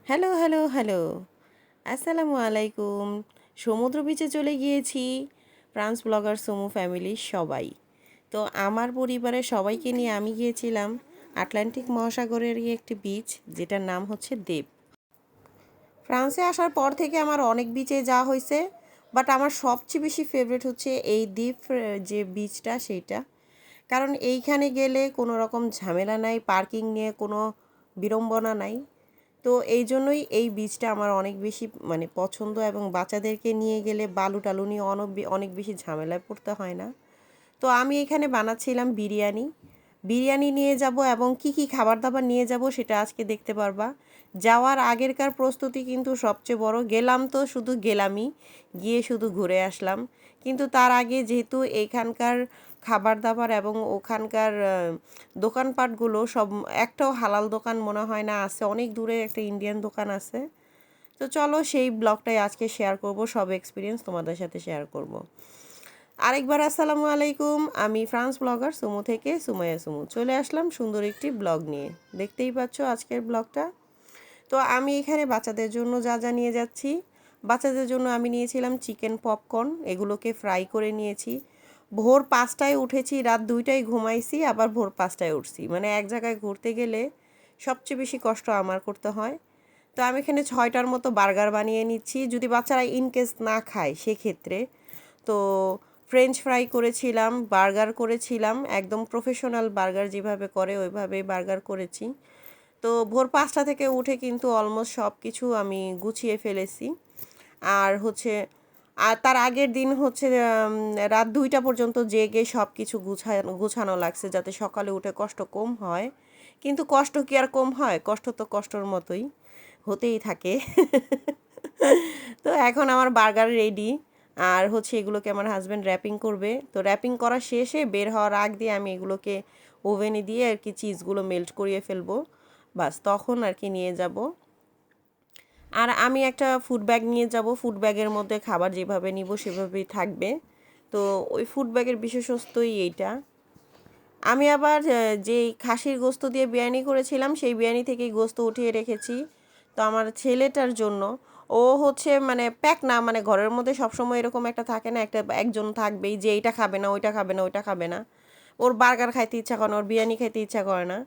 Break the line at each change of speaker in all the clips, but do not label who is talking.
Hello, hello, hello. আসসালামু আলাইকুম। সমুদ্র বিচে চলে গিয়েছি। ফ্রান্স ব্লগার সুমু ফ্যামিলির সবাই। তো আমার পরিবারের সবাইকে নিয়ে আমি গিয়েছিলাম আটলান্টিক মহাসাগরেরই একটি বিচ যেটার নাম হচ্ছে দ্বীপ। ফ্রান্সে আসার পর থেকে আমার অনেক বিচে যাওয়া হয়েছে, বাট আমার সবচেয়ে বেশি ফেভারিট হচ্ছে এই দ্বীপ যে বিচটা সেইটা। কারণ এইখানে গেলে কোনো রকম ঝামেলা নাই, পার্কিং নিয়ে কোনো বিড়ম্বনা নাই। তো এই জন্যই এই বীজটা আমার অনেক বেশি মানে পছন্দ, এবং বাচ্চাদেরকে নিয়ে গেলে বালু টালু নিয়ে অনেক বেশি ঝামেলায় পড়তে হয় না। তো আমি এখানে বানাচ্ছিলাম বিরিয়ানি। বিরিয়ানি নিয়ে যাব এবং কি কি খাবার দাবার নিয়ে যাব সেটা আজকে দেখতে পারবা। যাওয়ার আগেরকার প্রস্তুতি কিন্তু সবচেয়ে বড়। গেলাম তো শুধু গেলামই, গিয়ে শুধু ঘুরে আসলাম। কিন্তু তার আগে যেহেতু এখানকার খাবার দাবার এবং ওখানকার দোকানপাটগুলো সব, একটাও হালাল দোকান মনে হয় না আছে, অনেক দূরে একটা ইন্ডিয়ান দোকান আছে। তো চলো সেই ব্লগটাই আজকে শেয়ার করব, সব এক্সপিরিয়েন্স তোমাদের সাথে শেয়ার করব। আরেকবার আসসালামু আলাইকুম, আমি ফ্রান্স ব্লগার সুমু থেকে সুমাইয়া সুমু চলে আসলাম সুন্দর একটি ব্লগ নিয়ে। দেখতেই পাচ্ছ আজকের ব্লগটা। তো আমি এখানে বাচ্চাদের জন্য যা যা নিয়ে যাচ্ছি, বাচ্চাদের জন্য আমি নিয়েছিলাম চিকেন পপকর্ন, এগুলোকে ফ্রাই করে নিয়েছি। ভোর 5টায় উঠেছি, রাত 2টায় ঘুমাইছি, আবার ভোর 5টায় উঠছি, মানে এক জায়গায় ঘুরতে গেলে সবচেয়ে বেশি কষ্ট আমার করতে হয়। তো আমি এখানে 6টার মতো বার্গার বানিয়ে নিচ্ছি, যদি বাচ্চারা ইনকেস না খায় সেক্ষেত্রে। তো ফ্রেঞ্চ ফ্রাই করেছিলাম, বার্গার করেছিলাম, একদম প্রফেশনাল বার্গার যেভাবে করে ওইভাবেই বার্গার করেছি। তো ভোর 5টা থেকে উঠে কিন্তু অলমোস্ট সব কিছু আমি গুছিয়ে ফেলেছি। আর হচ্ছে আর তার আগের দিন হচ্ছে রাত 2টা পর্যন্ত জেগে সব কিছু গুছানো লাগছে যাতে সকালে উঠে কষ্ট কম হয়। কিন্তু কষ্ট কি আর কম হয়? কষ্ট তো কষ্টর মতোই হতেই থাকে। তো এখন আমার বার্গার রেডি। আর হচ্ছে এগুলোকে আমার হাজব্যান্ড র্যাপিং করবে। তো র্যাপিং করা শেষে বের হওয়ার আগ দিয়ে আমি এগুলোকে ওভেনে দিয়ে আর কি চিজগুলো মেল্ট করিয়ে ফেলবো। বাস তখন আর কি নিয়ে যাব। আর আমি একটা ফুড ব্যাগ নিয়ে যাব, ফুড ব্যাগের মধ্যে খাবার যেভাবে নিব সেভাবেই থাকবে। তো ওই ফুড ব্যাগের বিশেষত্বই এইটা। আমি আবার যেই খাসির গোস্ত দিয়ে বিরিয়ানি করেছিলাম সেই বিরিয়ানি থেকেই গোস্ত উঠিয়ে রেখেছি। তো আমার ছেলেটার জন্য, ও হচ্ছে মানে প্যাক না, মানে ঘরের মধ্যে সবসময় এরকম একটা থাকে না, একটা একজন থাকবেই যে এইটা খাবে না, ওইটা খাবে না, ওইটা খাবে না। ওর বার্গার খাইতে ইচ্ছা করে না, ওর বিরিয়ানি খাইতে ইচ্ছা করে না।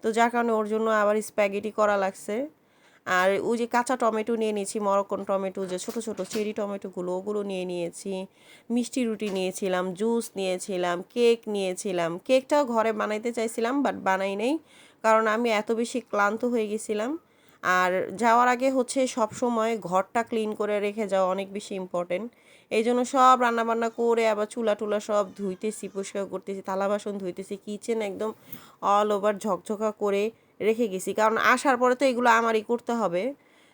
তো যার কারণে ওর জন্য আবার স্প্যাগেটি করা লাগছে। আর ওই যে কাঁচা টমেটো নিয়ে নিয়েছি, মরক্কন টমেটো, যে ছোট ছোট চেরি টমেটোগুলো, ওগুলো নিয়ে নিয়েছি। মিষ্টি রুটি নিয়েছিলাম, জুস নিয়েছিলাম, কেক নিয়েছিলাম। কেকটাও ঘরে বানাইতে চাইছিলাম বাট বানাই নেই, কারণ আমি এত বেশি ক্লান্ত হয়ে গেছিলাম। আর যাওয়ার আগে হচ্ছে সব সময় ঘরটা ক্লিন করে রেখে যাওয়া অনেক বেশি ইম্পর্টেন্ট। এই জন্য সব রান্নাবান্না করে আবার চুলা টুলা সব ধুইতেছি, পরিষ্কার করতেছি, থালা বাসন ধুইতেছি, কিচেন একদম অল ওভার ঝকঝকা করে রেখে গেছি, কারণ আসার পরে তো এগুলো আমারই করতে হবে।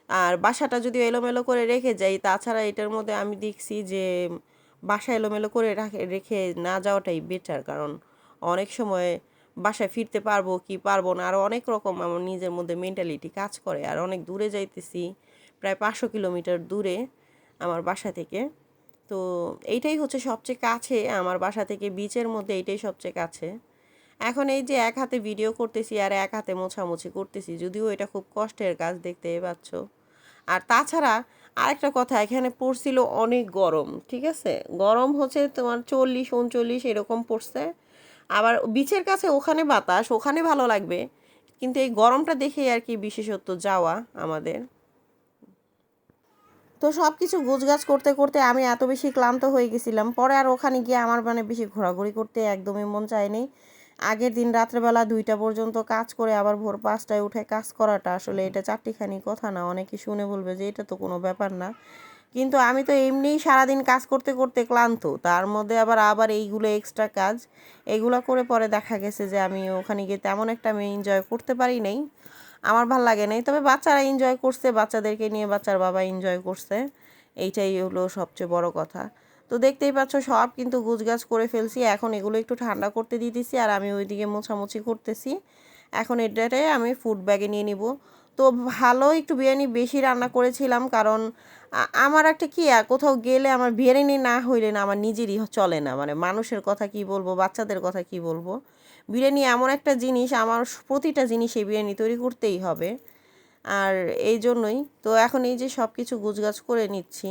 আর বাসাটা যদি এলোমেলো করে রেখে যাই, তাছাড়া এটার মধ্যে আমি দেখছি যে বাসা এলোমেলো করে রেখে না যাওয়াটাই বেটার, কারণ অনেক সময় বাসায় ফিরতে পারবো কি পারবো না, আরও অনেক রকম আমার নিজের মধ্যে মেন্টালিটি কাজ করে। আর অনেক দূরে যাইতেছি, প্রায় 500 কিলোমিটার দূরে আমার বাসা থেকে। তো এইটাই হচ্ছে সবচেয়ে কাছে আমার বাসা থেকে, বিচের মধ্যে এইটাই সবচেয়ে কাছে। এখন এই যে এক হাতে ভিডিও করতেছি আর এক হাতে মোছামুছি করতেছি, যদিও এটা খুব কষ্টের কাজ, দেখতেই পাচ্ছ। আর তাছাড়া আরেকটা কথা, এখানে পড়ছিল অনেক গরম, ঠিক আছে, গরম হচ্ছে তোমার 40-39 এরকম পড়ছে। আবার বিচের কাছে ওখানে বাতাস, ওখানে ভালো লাগবে, কিন্তু এই গরমটা দেখেই আর কি বিশেষত যাওয়া আমাদের। তো সব কিছু গোছগাছ করতে করতে আমি এত বেশি ক্লান্ত হয়ে গেছিলাম, পরে আর ওখানে গিয়ে আমার মানে বেশি ঘোরাঘুরি করতে একদমই মন চায়নি। আগের দিন রাত্রেবেলা 2টা পর্যন্ত কাজ করে আবার ভোর 5টায় উঠে কাজ করাটা আসলে এটা চারটিখানি কথা না। অনেকে শুনে বলবে যে এটা তো কোনো ব্যাপার না, কিন্তু আমি তো এমনিই সারাদিন কাজ করতে করতে ক্লান্ত, তার মধ্যে আবার আবার এইগুলো এক্সট্রা কাজ, এগুলো করে পরে দেখা গেছে যে আমি ওখানে গিয়ে তেমন একটা আমি এনজয় করতে পারি নাই, আমার ভাল লাগে নাই। তবে বাচ্চারা এনজয় করছে, বাচ্চাদেরকে নিয়ে বাচ্চার বাবা এনজয় করছে, এইটাই হলো সবচেয়ে বড় কথা। তো দেখতেই পাচ্ছ সব কিন্তু গুছগাছ করে ফেলছি, এখন এগুলো একটু ঠান্ডা করতে দিতেছি আর আমি ওইদিকে মোছামুছি করতেছি। এখন এটাটাই আমি ফুড ব্যাগে নিয়ে নিব। তো ভালো একটু বিরিয়ানি বেশি রান্না করেছিলাম, কারণ আমার একটা কি কোথাও গেলে আমার বিরিয়ানি না হইলে না আমার নিজেরই চলে না, মানে মানুষের কথা কি বলবো, বাচ্চাদের কথা কি বলবো। বিরিয়ানি এমন একটা জিনিস, আমার প্রতিটা জিনিসে বিরিয়ানি তৈরি করতেই হবে। আর এই জন্যই তো এখন এই যে সব কিছু গুছগাছ করে নিচ্ছি।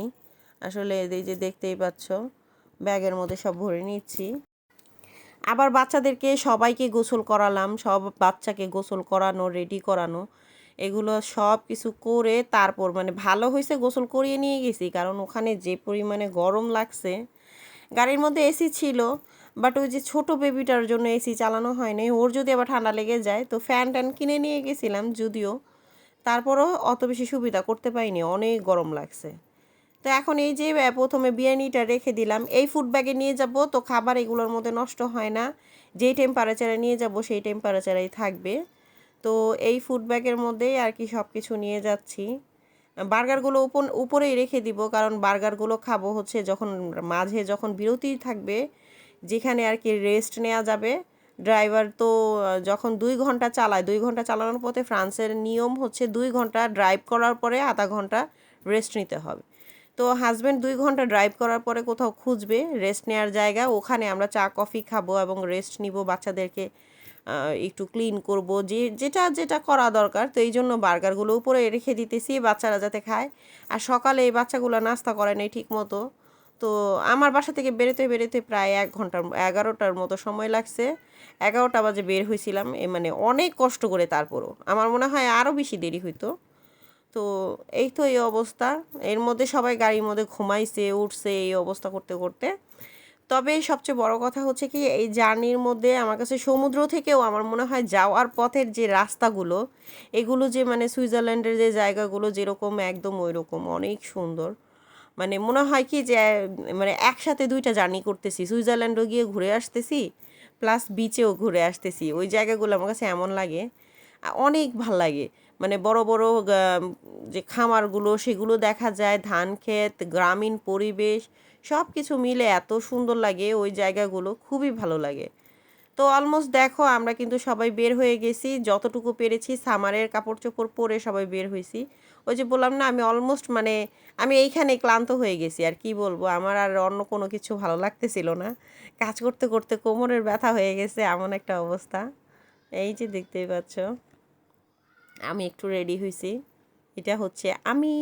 আসলে এই যে দেখতেই পাচ্ছ ব্যাগের মধ্যে সব ভরে নিচ্ছি। আবার বাচ্চাদেরকে সবাইকে গোসল করালাম, সব বাচ্চাকে গোসল করানো, রেডি করানো, এগুলো সব কিছু করে তারপর মানে ভালো হয়েছে গোসল করিয়ে নিয়ে গেছি, কারণ ওখানে যে পরিমাণে গরম লাগছে। গাড়ির মধ্যে এসি ছিল, বাট ওই যে ছোটো বেবিটার জন্য এসি চালানো হয়নি, ওর যদি আবার ঠান্ডা লেগে যায় তো ফ্যান ট্যান কিনে নিয়ে গেছিলাম যদিও, তারপরও অত বেশি সুবিধা করতে পারিনি, অনেক গরম লাগছে। তো এখন এই যে প্রথমে বিরিয়ানিটা রেখে দিলাম, এই ফুড ব্যাগে নিয়ে যাব, তো খাবার এগুলোর মধ্যে নষ্ট হয় না, যেই টেম্পারেচারে নিয়ে যাব সেই টেম্পারেচারেই থাকবে। তো এই ফুড ব্যাগের মধ্যেই আর কি সব কিছু নিয়ে যাচ্ছি। বার্গারগুলো উপরেই রেখে দিব, কারণ বার্গারগুলো খাবো হচ্ছে যখন মাঝে যখন বিরতি থাকবে, যেখানে আর কি রেস্ট নেওয়া যাবে। ড্রাইভার তো যখন 2 ঘন্টা চালায়, 2 ঘন্টা চালানোর পথে ফ্রান্সের নিয়ম হচ্ছে 2 ঘন্টা ড্রাইভ করার পরে আধা ঘন্টা রেস্ট নিতে হবে। তো হাজব্যান্ড 2 ঘন্টা ড্রাইভ করার পরে কোথাও খুঁজবে রেস্ট নেওয়ার জায়গা, ওখানে আমরা চা কফি খাবো এবং রেস্ট নিব, বাচ্চাদেরকে একটু ক্লিন করব, যেটা যেটা করা দরকার। তো এই জন্য বার্গারগুলো উপরে রেখে দিতেছি বাচ্চারা যাতে খায়। আর সকালে এই বাচ্চাগুলো নাস্তা করে নেই ঠিক মতো। তো আমার বাসা থেকে বেরোতে বেরোতে প্রায় 1 ঘন্টার 11টার মতো সময় লাগছে। 11টা বাজে বের হয়েছিলাম, মানে অনেক কষ্ট করে, তারপরও আমার মনে হয় আরও বেশি দেরি হইতো। তো এই তো এই অবস্থা, এর মধ্যে সবাই গাড়ির মধ্যে ঘুমাইছে উঠছে এই অবস্থা করতে করতে। তবে সবচেয়ে বড় কথা হচ্ছে কি, এই জার্নির মধ্যে আমার কাছে সমুদ্র থেকেও আমার মনে হয় যাওয়ার পথের যে রাস্তাগুলো, এগুলো যে মানে সুইজারল্যান্ডের যে জায়গাগুলো যেরকম একদম ওই রকম অনেক সুন্দর। মানে মনে হয় কি যে মানে একসাথে 2টা জার্নি করতেছি, সুইজারল্যান্ডও গিয়ে ঘুরে আসতেছি প্লাস বিচেও ঘুরে আসতেছি। ওই জায়গাগুলো আমার কাছে এমন লাগে, অনেক ভাল লাগে। মানে বড় বড় যে খামারগুলো সেগুলো দেখা যায়, ধান ক্ষেত, গ্রামীণ পরিবেশ, সব কিছু মিলে এত সুন্দর লাগে ওই জায়গাগুলো, খুবই ভালো লাগে। তো অলমোস্ট দেখো আমরা কিন্তু সবাই বের হয়ে গেছি, যতটুকু পেরেছি সামারের কাপড় চোপড় পরে সবাই বের হয়েছি। ওই যে বললাম না, আমি অলমোস্ট মানে আমি এইখানে ক্লান্ত হয়ে গেছি, আর কি বলবো, আমার আর অন্য কোনো কিছু ভালো লাগতেছিল না, কাজ করতে করতে কোমরের ব্যথা হয়ে গেছে, এমন একটা অবস্থা। এই যে দেখতেই পাচ্ছ আমি একটু রেডি হয়েছি, এটা হচ্ছে আমি।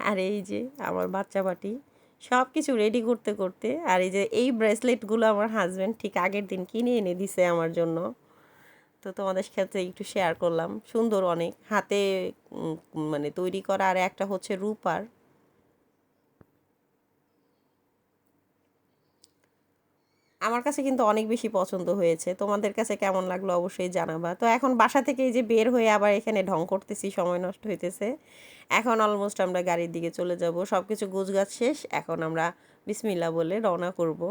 আর এই যে আমার বাচ্চা বাটি সব কিছু রেডি করতে করতে, আর এই যে এই ব্রেসলেটগুলো আমার হাজব্যান্ড ঠিক আগের দিন কিনে এনে দিছে আমার জন্য। তো তোমাদের সাথে একটু শেয়ার করলাম, সুন্দর অনেক, হাতে মানে তৈরি করা, আর একটা হচ্ছে রূপার। আমার কাছে কিন্তু অনেক বেশি পছন্দ হয়েছে, তোমাদের কাছে কেমন লাগলো অবশ্যই জানাবা। তো এখন বাসা থেকে এই যে বের হয়ে আবার এখানে ঢং করতেছি, সময় নষ্ট হইতেছে। এখন অলমোস্ট আমরা গাড়ির দিকে চলে যাব, সব কিছু গোছগাছ শেষ, এখন আমরা বিসমিল্লা বলে রওনা করব।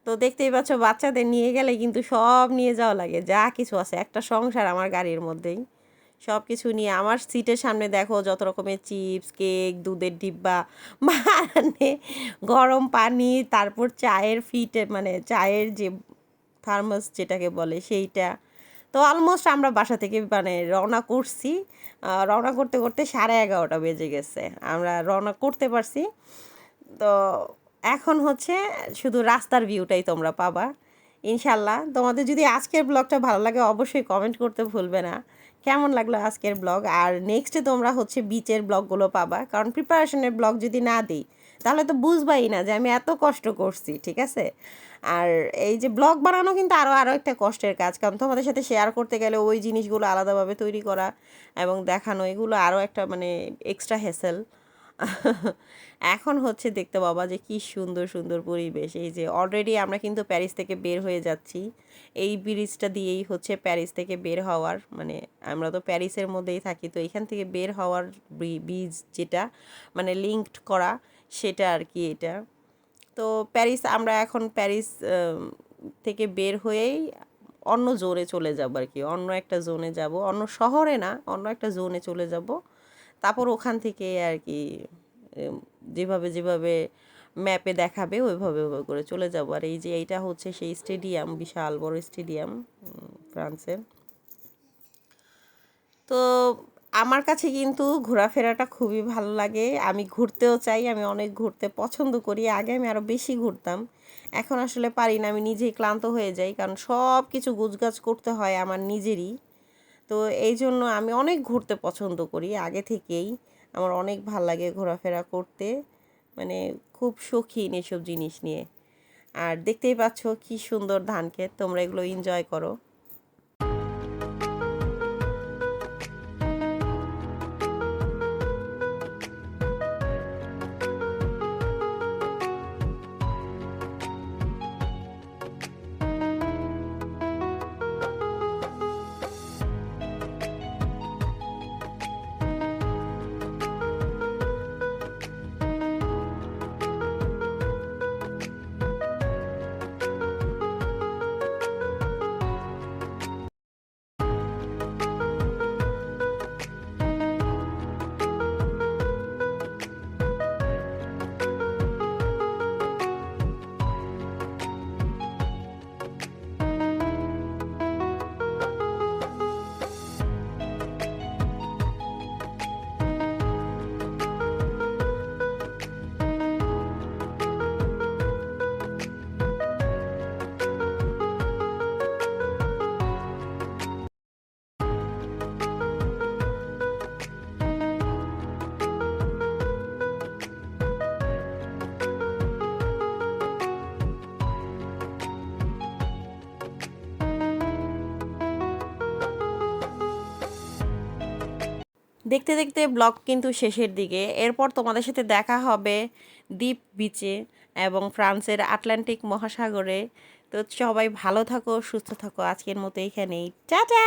তো দেখতেই পাচ্ছ বাচ্চাদের নিয়ে গেলে কিন্তু সব নিয়ে যাওয়া লাগে, যা কিছু আছে, একটা সংসার আমার গাড়ির মধ্যেই। সব কিছু নিয়ে আমার সিটের সামনে দেখো যত রকমের চিপস, কেক, দুধের ডিব্বা, মানে গরম পানি, তারপর চায়ের ফিটে মানে চায়ের যে থার্মাস যেটাকে বলে সেইটা। তো অলমোস্ট আমরা বাসা থেকে মানে রওনা করছি, রওনা করতে করতে 11:30 বেজে গেছে, আমরা রওনা করতে পারছি। তো এখন হচ্ছে শুধু রাস্তার ভিউটাই তোমরা পাবা ইনশাল্লাহ। তোমাদের যদি আজকের ব্লগটা ভালো লাগে অবশ্যই কমেন্ট করতে ভুলবে না কেমন লাগলো আজকের ব্লগ। আর নেক্সটে তোমরা হচ্ছে বিচের ব্লগগুলো পাবা, কারণ প্রিপারেশনের ব্লগ যদি না দিই তাহলে তো বুঝবাই না যে আমি এত কষ্ট করছি, ঠিক আছে। আর এই যে ব্লগ বানানো কিন্তু আরও একটা কষ্টের কাজ, কারণ তোমাদের সাথে শেয়ার করতে গেলে ওই জিনিসগুলো আলাদাভাবে তৈরি করা এবং দেখানো, এগুলো আরও একটা মানে এক্সট্রা হ্যাসেল। এখন হচ্ছে দেখতে পাবা যে কি সুন্দর সুন্দর পরিবেশ। এই যে অলরেডি আমরা কিন্তু প্যারিস থেকে বের হয়ে যাচ্ছি, এই ব্রিজটা দিয়েই হচ্ছে প্যারিস থেকে বের হওয়ার, মানে আমরা তো প্যারিসের মধ্যেই থাকি, তো এখান থেকে বের হওয়ার ব্রিজ যেটা মানে লিঙ্কড করা সেটা আর কি এটা। তো প্যারিস, আমরা এখন প্যারিস থেকে বের হয়েই অন্য জোনে চলে যাব আর কি, অন্য একটা জোনে যাব, অন্য শহরে না, অন্য একটা জোনে চলে যাব। তারপর ওখান থেকে আর কি যেভাবে যেভাবে ম্যাপে দেখাবে ওইভাবে ওইভাবে করে চলে যাব। আর এই যে এইটা হচ্ছে সেই স্টেডিয়াম, বিশাল বড় স্টেডিয়াম ফ্রান্সের। তো আমার কাছে কিন্তু ঘোরাফেরাটা খুবই ভালো লাগে, আমি ঘুরতেও চাই, আমি অনেক ঘুরতে পছন্দ করি, আগে আমি আরও বেশি ঘুরতাম, এখন আসলে পারি না, আমি নিজেই ক্লান্ত হয়ে যাই, কারণ সব কিছু গুছগাছ করতে হয় আমার নিজেরই। তো এই জন্য আমি অনেক ঘুরতে পছন্দ করি আগে থেকেই। আমার অনেক ভাল লাগে ঘোরাফেরা করতে, মানে খুব শৌখিন এসব জিনিস নিয়ে। আর দেখতেই পাচ্ছ কি সুন্দর ধান ক্ষেত, তোমরা এগুলো এনজয় করো। দেখতে দেখতে ব্লগ কিন্তু শেষের দিকে। এরপর তোমাদের সাথে দেখা হবে দ্বীপ বিচে এবং ফ্রান্সের আটলান্টিক মহাসাগরে। তো সবাই ভালো থাকো, সুস্থ থাকো। আজকের মতো এখানেই, টাটা।